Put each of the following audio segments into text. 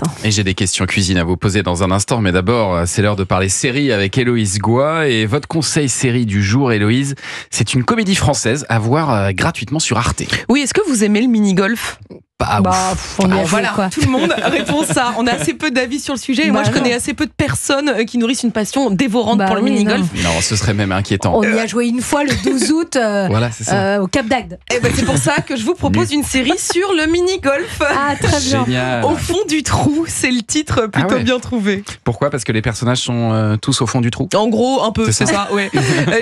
recettes. Et j'ai des questions cuisine à vous poser dans un instant, mais d'abord, c'est l'heure de parler série avec Héloïse Goua. Et votre conseil série du jour, Héloïse, c'est une comédie française à voir gratuitement sur Arte. Oui, est-ce que vous aimez le mini-golf ? On y a joué, Voilà, quoi. tout le monde répond ça. On a assez peu d'avis sur le sujet et moi je connais assez peu de personnes qui nourrissent une passion dévorante pour le mini-golf. Non, ce serait même inquiétant. On y a joué une fois le 12 août Voilà, c'est ça. au Cap d'Agde. Et c'est pour ça que je vous propose une série sur le mini-golf. Ah, très bien. Génial. Au fond du trou, c'est le titre plutôt bien trouvé. Pourquoi ? Parce que les personnages sont tous au fond du trou. En gros, un peu, C'est ça, ouais.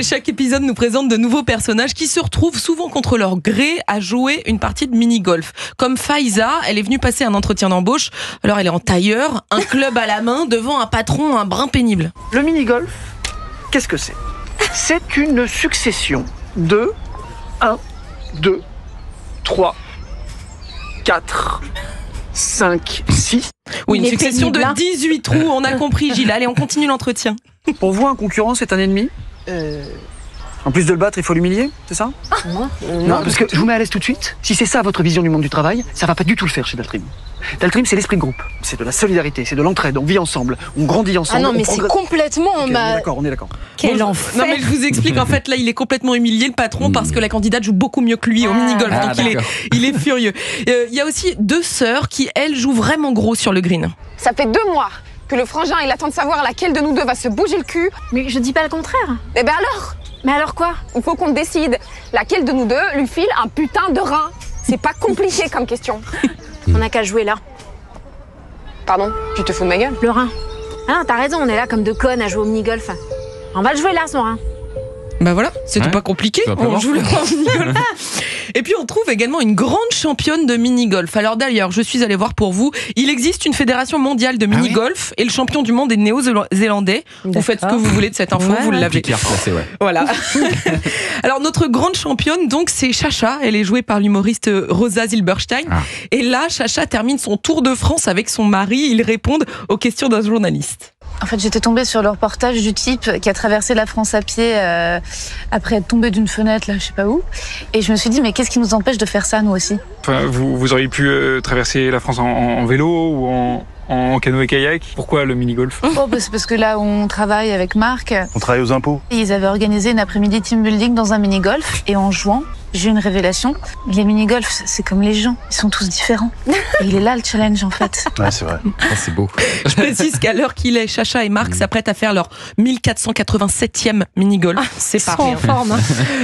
Chaque épisode nous présente de nouveaux personnages qui se retrouvent souvent contre leur gré à jouer une partie de mini-golf. Comme Faiza, elle est venue passer un entretien d'embauche. Alors elle est en tailleur, un club à la main, devant un patron un brin pénible. Le mini-golf, qu'est-ce que c'est ? C'est une succession de 1, 2, 3, 4, 5, 6. Oui, une Il est succession pénible, de hein. 18 trous, on a compris Gilles. Allez, on continue l'entretien. Pour vous, un concurrent, c'est un ennemi ? En plus de le battre, il faut l'humilier, c'est ça ? Non, parce que je vous mets à l'aise tout de suite. Si c'est ça votre vision du monde du travail, ça va pas du tout le faire chez Daltrim. Daltrim, c'est l'esprit de groupe. C'est de la solidarité, c'est de l'entraide. On vit ensemble, on grandit ensemble. Ah non, on mais c'est progresse. complètement... Ok, on est d'accord. Quel Bon, enfer. Non mais je vous explique, en fait là il est complètement humilié le patron parce que la candidate joue beaucoup mieux que lui au mini-golf, Ah, donc il est furieux. Il y a aussi deux sœurs qui elles jouent vraiment gros sur le green. Ça fait 2 mois que le frangin il attend de savoir laquelle de nous deux va se bouger le cul. Mais je dis pas le contraire. Eh ben alors, Mais alors quoi ? il faut qu'on décide laquelle de nous deux lui file un putain de rein. C'est pas compliqué comme question. On a qu'à jouer là. Pardon, tu te fous de ma gueule? Le rein. Ah non, t'as raison, on est là comme deux connes à jouer au mini-golf. On va le jouer là, son rein. Bah voilà, c'était Ouais, pas compliqué, tout simplement. on joue le mini-golf. Et puis on trouve également une grande championne de mini-golf. Alors d'ailleurs, je suis allée voir pour vous, il existe une fédération mondiale de mini-golf et le champion du monde est néo-zélandais. Vous faites ce que vous voulez de cette info, vous l'avez. Piqué replacé, ouais. Voilà. Alors notre grande championne, donc, c'est Chacha. Elle est jouée par l'humoriste Rosa Zilberstein. Ah. Et là, Chacha termine son tour de France avec son mari. Ils répondent aux questions d'un journaliste. En fait, j'étais tombée sur le reportage du type qui a traversé la France à pied après être tombé d'une fenêtre, là, je sais pas où. Et je me suis dit, mais qu'est-ce qui nous empêche de faire ça, nous aussi ? Enfin, vous auriez pu traverser la France en vélo ou en canoë-kayak. Pourquoi le mini-golf ? Oh, bah, c'est parce que là où on travaille avec Marc, On travaille aux impôts. ils avaient organisé une après-midi team building dans un mini-golf. Et en jouant, j'ai eu une révélation. Les mini-golf, c'est comme les gens. Ils sont tous différents. Et il est là, le challenge, en fait. Ouais, c'est vrai. Ah, c'est beau. Je précise qu'à l'heure qu'il est, Chacha et Marc s'apprêtent à faire leur 1487e mini-golf. C'est pas Ils sont en rien. forme. Hein.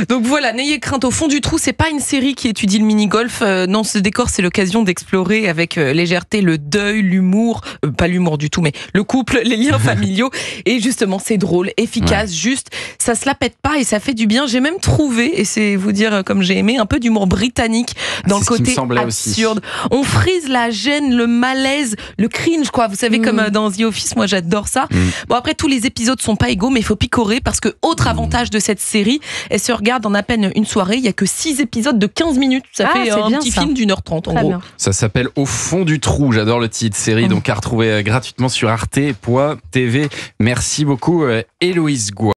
Donc voilà, n'ayez crainte, au fond du trou, c'est pas une série qui étudie le mini-golf. Non, ce décor, c'est l'occasion d'explorer avec légèreté le deuil, l'humour, pas l'humour du tout, mais le couple, les liens familiaux. Et justement, c'est drôle, efficace, juste, ça se la pète pas et ça fait du bien. J'ai même trouvé, et c'est vous dire comme j'ai aimé, un peu d'humour britannique dans le c'est ce qui me côté semblait aussi. absurde. On frise la gêne, le malaise, le cringe, quoi. Vous savez, comme dans The Office, moi j'adore ça. Bon, après, tous les épisodes sont pas égaux, mais il faut picorer parce que, autre avantage de cette série, elle se regarde en à peine une soirée. Il y a que 6 épisodes de 15 minutes. Ça Ah, fait c'est un bien, petit ça. film d'1h30 en Très gros. bien. Ça s'appelle Au fond du trou. J'adore le titre. Série donc à retrouver gratuitement sur arte.tv. Merci beaucoup, Héloïse Goua.